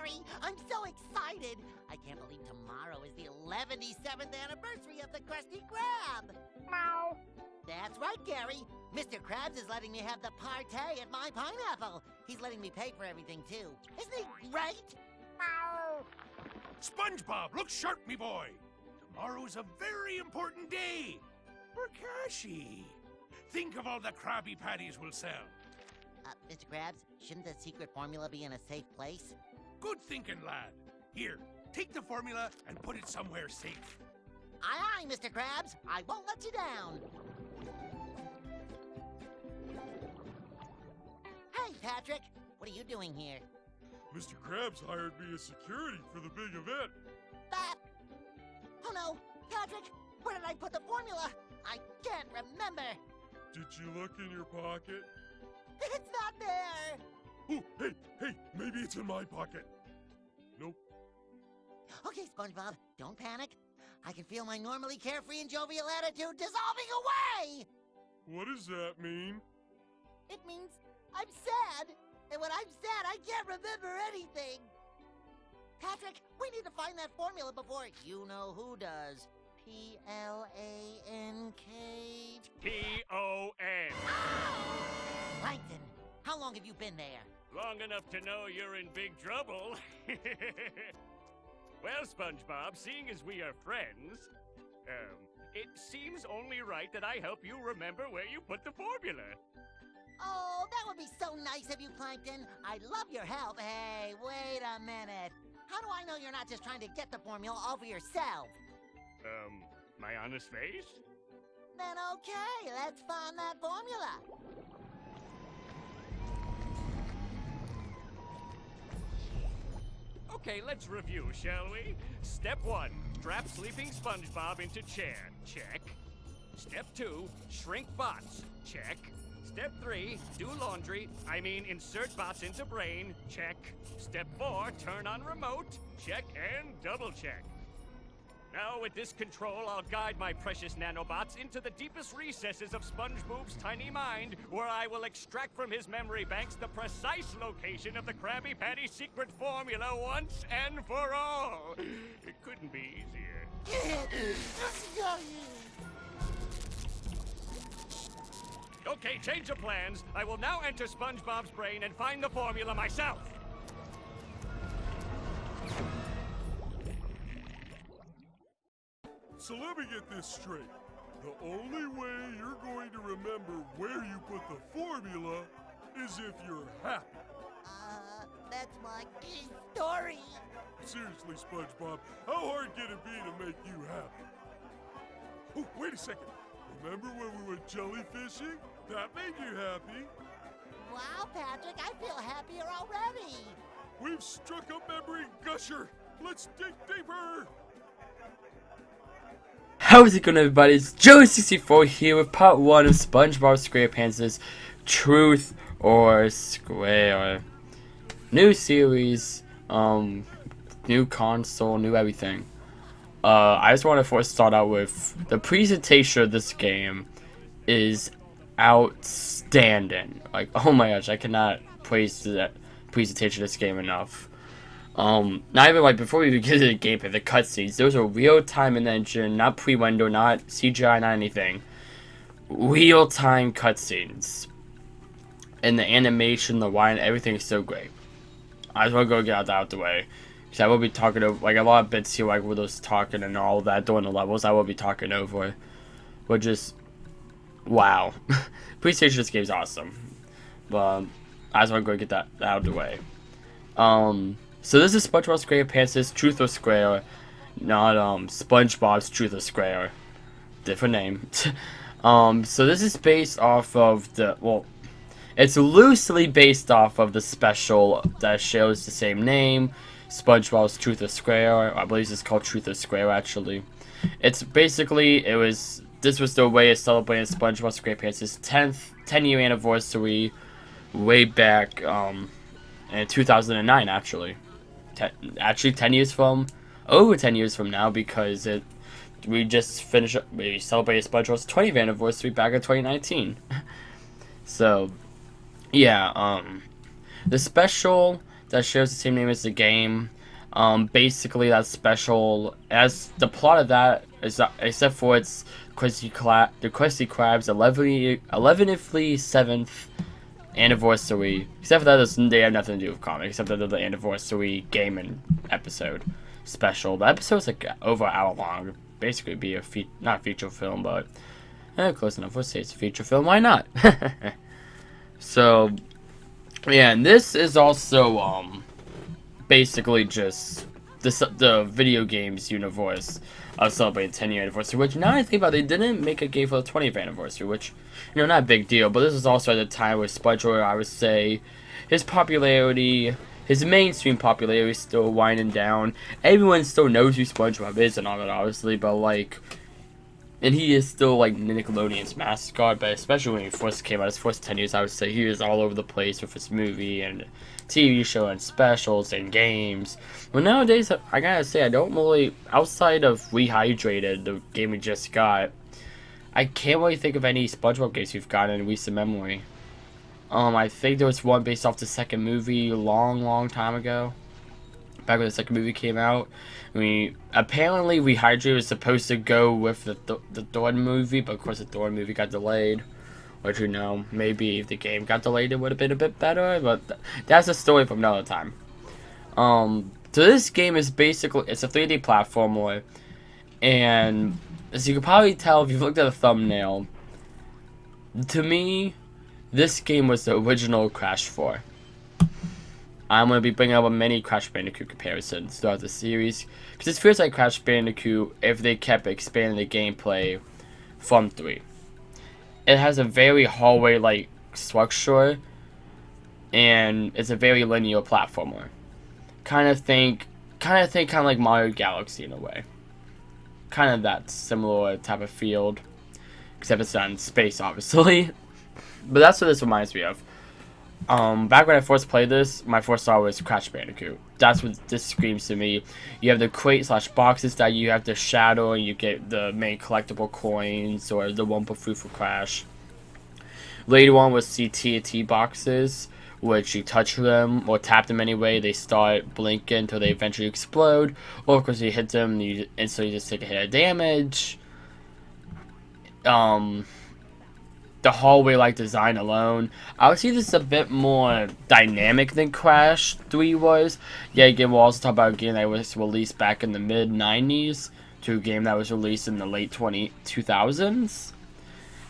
Gary! I'm so excited! I can't believe tomorrow is the 77th anniversary of the Krusty Krab! Meow. That's right, Gary! Mr. Krabs is letting me have the party at my pineapple! He's letting me pay for everything, too. Isn't he great? Meow. SpongeBob, look sharp, me boy! Tomorrow's a very important day for Cashy. Think of all the Krabby Patties we'll sell. Mr. Krabs, shouldn't the secret formula be in a safe place? Good thinking, lad. Here, take the formula and put it somewhere safe. Aye, aye, Mr. Krabs. I won't let you down. Hey, Patrick. What are you doing here? Mr. Krabs hired me as security for the big event. Oh no! Patrick! Where did I put the formula? I can't remember. Did you look in your pocket? It's not there! Oh, hey, maybe it's in my pocket. Nope. Okay, SpongeBob, don't panic. I can feel my normally carefree and jovial attitude dissolving away! What does that mean? It means I'm sad. And when I'm sad, I can't remember anything. Patrick, we need to find that formula before you know who does. P-L-A-N-K... P-O-N. Plankton, how long have you been there? Long enough to know you're in big trouble. Well, SpongeBob, seeing as we are friends, it seems only right that I help you remember where you put the formula. Oh, that would be so nice of you, Plankton. I'd love your help. Hey, wait a minute. How do I know you're not just trying to get the formula all for yourself? My honest face? Then okay, let's find that formula. Okay, let's review, shall we? Step 1, strap sleeping SpongeBob into chair. Check. Step 2, shrink bots. Check. Step 3, do laundry. Insert bots into brain. Check. Step 4, turn on remote. Check and double check. Now, with this control, I'll guide my precious nanobots into the deepest recesses of SpongeBob's tiny mind, where I will extract from his memory banks the precise location of the Krabby Patty secret formula once and for all. It couldn't be easier. Okay, change of plans. I will now enter SpongeBob's brain and find the formula myself. So let me get this straight. The only way you're going to remember where you put the formula is if you're happy. That's my key story. Seriously, SpongeBob, how hard can it be to make you happy? Oh, wait a second. Remember when we went jellyfishing? That made you happy. Wow, Patrick, I feel happier already. We've struck a memory gusher. Let's dig deeper. How's it going, everybody? It's Joey64 here with part 1 of SpongeBob SquarePants' Truth or Square. New series, new console, new everything. I just want to first start out with the presentation of this game is outstanding. Like, oh my gosh, I cannot praise that presentation of this game enough. Not even like before we begin the gameplay, the cutscenes, those are real-time in the engine, not pre-render, not CGI, not anything. Real-time cutscenes. And the animation, the wine, everything is so great. I just want to go get that out the way. Because I will be talking over, like, a lot of bits here, like, with those talking and all that during the levels, I will be talking over. But just, wow. Presentation of this game is awesome. But, I just want to go get that out of the way. So this is SpongeBob SquarePants' Truth or Square, not SpongeBob's Truth or Square. Different name. So this is based off of it's loosely based off of the special that shares the same name, SpongeBob's Truth or Square. I believe it's called Truth or Square actually. It's basically this was their way of celebrating SpongeBob SquarePants' 10-year anniversary way back in 2009 actually. Actually 10 years from over 10 years from now, because we just we celebrated SpongeBob's 20th anniversary back in 2019. So yeah, the special that shares the same name as the game. Basically, that's special. As the plot of that is, except for its the Krusty Krab's 11th anniversary. Except for that, they have nothing to do with comics. Except for the anniversary game and episode special. The episode's like over an hour long. Basically, be a not a feature film, but close enough. Let's say it's a feature film. Why not? So, yeah, and this is also basically just the video games universe of celebrating 10-year anniversary, which now I think about it, they didn't make a game for the 20th anniversary, which, you know, not a big deal, but this is also at a time where SpongeBob, I would say, his mainstream popularity is still winding down. Everyone still knows who SpongeBob is and all that, obviously, but like, and he is still like Nickelodeon's mascot, but especially when he first came out, his first 10 years, I would say he was all over the place with his movie and TV show and specials and games. Well, nowadays, I gotta say, I don't really, outside of Rehydrated, the game we just got, I can't really think of any SpongeBob games we've gotten in recent memory. I think there was one based off the second movie long time ago. Back when the second movie came out. Apparently Rehydrated was supposed to go with the third movie, but of course the third movie got delayed. Which, you know, maybe if the game got delayed, it would have been a bit better, but that's a story from another time. So this game is basically, it's a 3D platformer, and as you can probably tell if you've looked at the thumbnail, to me, this game was the original Crash 4. I'm going to be bringing up many Crash Bandicoot comparisons throughout the series, because this feels like Crash Bandicoot if they kept expanding the gameplay from 3. It has a very hallway-like structure, and it's a very linear platformer. Kind of think like Mario Galaxy in a way. Kind of that similar type of field, except it's not in space, obviously. But that's what this reminds me of. Back when I first played this, my first thought was Crash Bandicoot. That's what this screams to me. You have the crate/boxes that you have to shadow, and you get the main collectible coins or the Wumpa Fruit for Crash. Later on was TNT boxes, which you touch them or tap them anyway, they start blinking until they eventually explode. Or of course you hit them, and you instantly just take a hit of damage. The hallway-like design alone, I would see this a bit more dynamic than Crash 3 was. Yeah, again, we'll also talk about a game that was released back in the mid-90s to a game that was released in the late 2000s.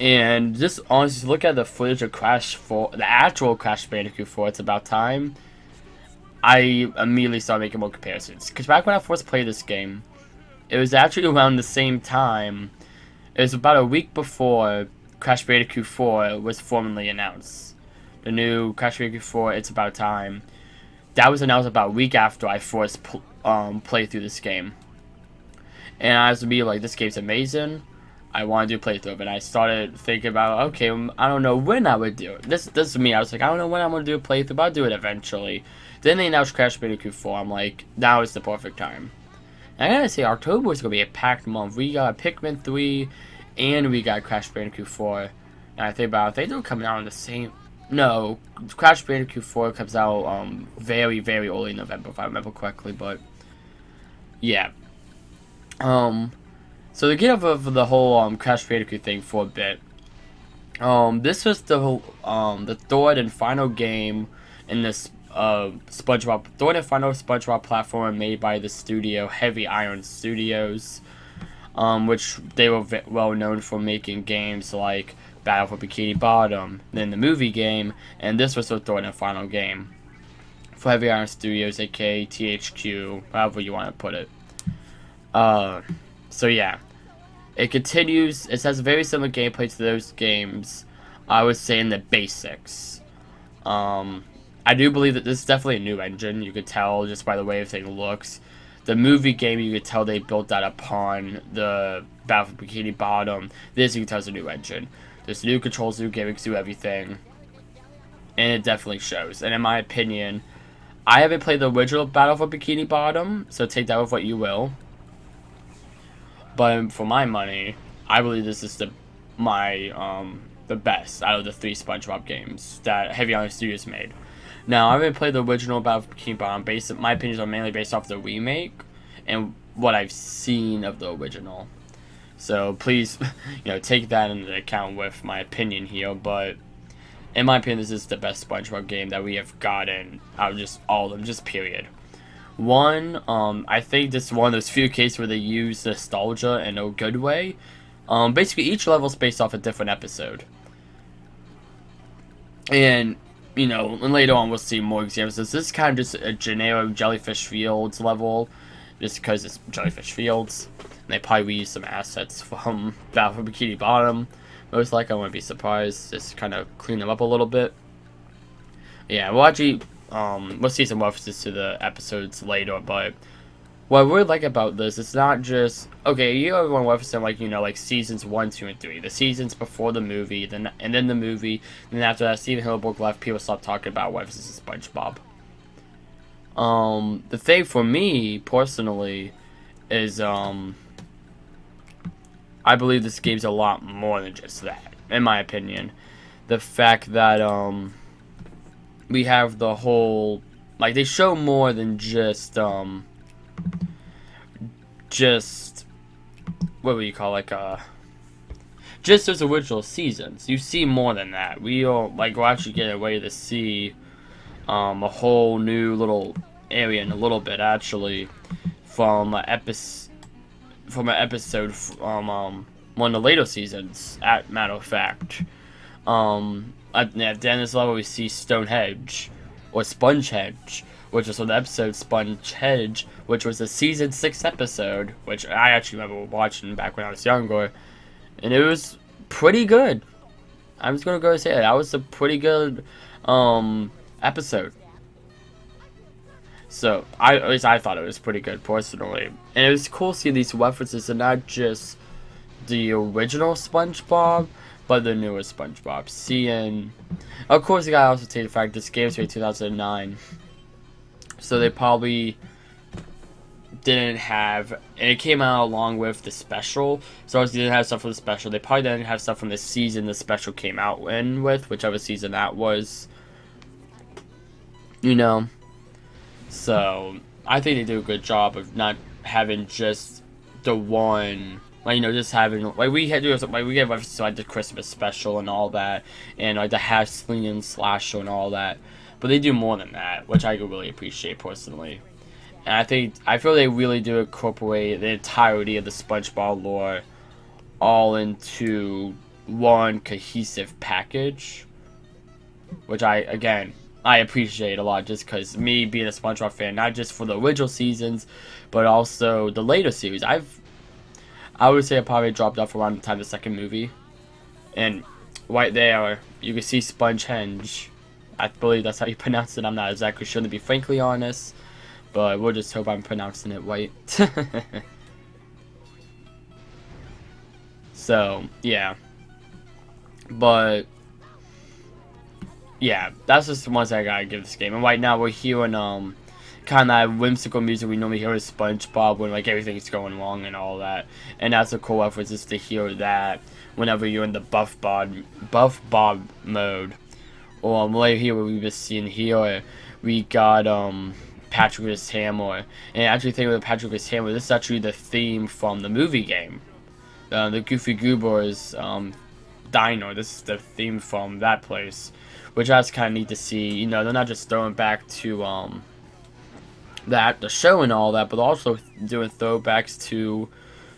And just honestly, look at the footage of Crash 4, the actual Crash Bandicoot 4, It's About Time. I immediately started making more comparisons. Because back when I first played this game, it was actually around the same time. It was about a week before Crash Bandicoot 4 was formally announced. The new Crash Bandicoot 4, It's About Time. That was announced about a week after I first played through this game. And I was to be like, this game's amazing. I want to do a playthrough. And I started thinking about, okay, I don't know when I would do it. This is me. I was like, I don't know when I'm going to do a playthrough, but I'll do it eventually. Then they announced Crash Bandicoot 4. I'm like, now is the perfect time. And I gotta say, October is going to be a packed month. We got Pikmin 3, and we got Crash Bandicoot 4. And I think about, they don't come out on the same... No, Crash Bandicoot 4 comes out very, very early in November, if I remember correctly, but... Yeah. So to get over the whole Crash Bandicoot thing for a bit, this was the third and final game in this SpongeBob, third and final SpongeBob platform made by the studio Heavy Iron Studios, which they were well known for making games like Battle for Bikini Bottom, then the movie game, and this was the third and final game for Heavy Iron Studios, aka THQ, however you want to put it. So yeah, it continues. It has a very similar gameplay to those games. I would say in the basics. I do believe that this is definitely a new engine. You could tell just by the way everything looks. The movie game, you could tell they built that upon the Battle for Bikini Bottom. This, you can tell, is a new engine. There's new controls, new gimmicks, new everything. And it definitely shows. And in my opinion, I haven't played the original Battle for Bikini Bottom, so take that with what you will. But for my money, I believe this is the best out of the 3 SpongeBob games that Heavy Iron Studios made. Now, I haven't played the original Battle for Bikini Bottom. My opinions are mainly based off the remake and what I've seen of the original. So please, take that into account with my opinion here. But in my opinion, this is the best SpongeBob game that we have gotten out of just all of them, just period. One, I think this is one of those few cases where they use nostalgia in a good way. Basically, each level is based off a different episode. And, and later on we'll see more examples. This is kind of just a generic Jellyfish Fields level, just because it's Jellyfish Fields. And they probably reuse some assets from Battle for Bikini Bottom. Most likely, I wouldn't be surprised. Just kind of clean them up a little bit. Yeah, we'll actually, we'll see some references to the episodes later, but what I really like about this, it's not just, okay, you have one referencing, like seasons 1, 2, and 3. The seasons before the movie, and then the movie, and then after that, Steven Hillenburg left, people stopped talking about references to SpongeBob. The thing for me, personally, is, I believe this game's a lot more than just that, in my opinion. The fact that, we have the whole, they show more than just, what would you call, just those original seasons. You see more than that. We'll actually get a way to see, a whole new little area in a little bit, actually, from an episode from, one of the later seasons, matter of fact. At the end of this level, we see Stonehenge, or Spongehenge, which was from the episode Spongehenge, which was the season 6 episode, which I actually remember watching back when I was younger, and it was pretty good. I'm just gonna go and say that was a pretty good episode. So at least I thought it was pretty good personally, and it was cool seeing these references and not just the original SpongeBob, but the newest SpongeBob. Seeing, of course, you gotta also take the fact this game was made 2009, so they probably didn't have, and it came out along with the special. So obviously, they didn't have stuff from the special. They probably didn't have stuff from the season the special came out in with, whichever season that was. So I think they do a good job of not having just the one. Just having, we get references to, the Christmas special and all that, and, the Half-Sling Slasher and all that, but they do more than that, which I really appreciate, personally. And I feel they really do incorporate the entirety of the SpongeBob lore all into one cohesive package, which I appreciate a lot, just because me being a SpongeBob fan, not just for the original seasons, but also the later series, I would say I probably dropped off around the time of the second movie. And right there, you can see Spongehenge. I believe that's how you pronounce it. I'm not exactly sure, to be frankly honest. But we'll just hope I'm pronouncing it right. So, yeah. But, yeah, that's just the ones I gotta give this game. And right now we're hearing, kind of that whimsical music we normally hear with SpongeBob when everything's going wrong and all that, and that's a cool reference, is to hear that whenever you're in the Buff Bob mode. Or right here, where we've been seeing here, we got Patrick with his hammer, and I actually think with Patrick with his hammer, this is actually the theme from the movie game, the Goofy Goober's diner. This is the theme from that place, which that's kind of neat to see. They're not just throwing back to the show and all that, but also doing throwbacks to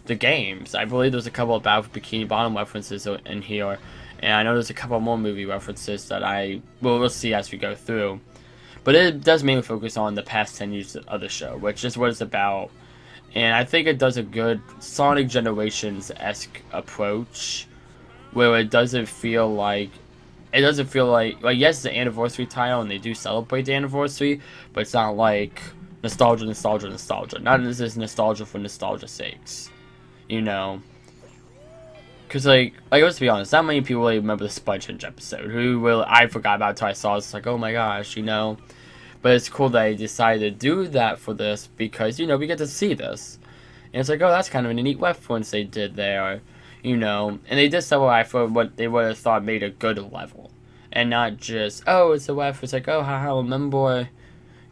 the games. I believe there's a couple of Battle for Bikini Bottom references in here, and I know there's a couple more movie references that we'll see as we go through. But it does mainly focus on the past 10 years of the show, which is what it's about. And I think it does a good Sonic Generations-esque approach, where it doesn't feel like, yes, it's an anniversary title, and they do celebrate the anniversary, but it's not like nostalgia. Not this is nostalgia for nostalgia's sakes, Because, let's be honest, not many people really remember the Spongehenge episode. I forgot about it until I saw it. It's like, oh my gosh, But it's cool that they decided to do that for this, because, we get to see this. And it's like, oh, that's kind of a neat reference they did there, And they did stuff where I thought what they would have thought made a good level. and not just, oh, it's a WEF. It's like, oh, haha, remember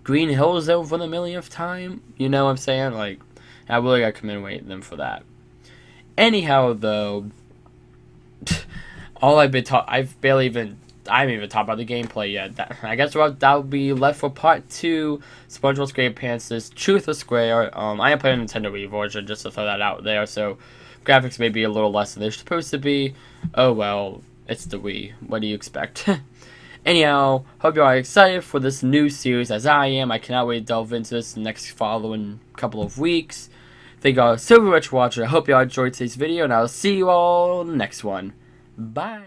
Green Hills over the millionth time? You know what I'm saying? Like, I really gotta commend them for that. Anyhow, though, I haven't even talked about the gameplay yet. I guess that'll be left for part 2, SpongeBob SquarePants' Truth or Square. I am playing a Nintendo Wii version, just to throw that out there, so graphics may be a little less than they're supposed to be. Oh well, it's the Wii. What do you expect? Anyhow, hope you are excited for this new series as I am. I cannot wait to delve into this next following couple of weeks. Thank you all so very much for watching. I hope you all enjoyed today's video, and I'll see you all next one. Bye.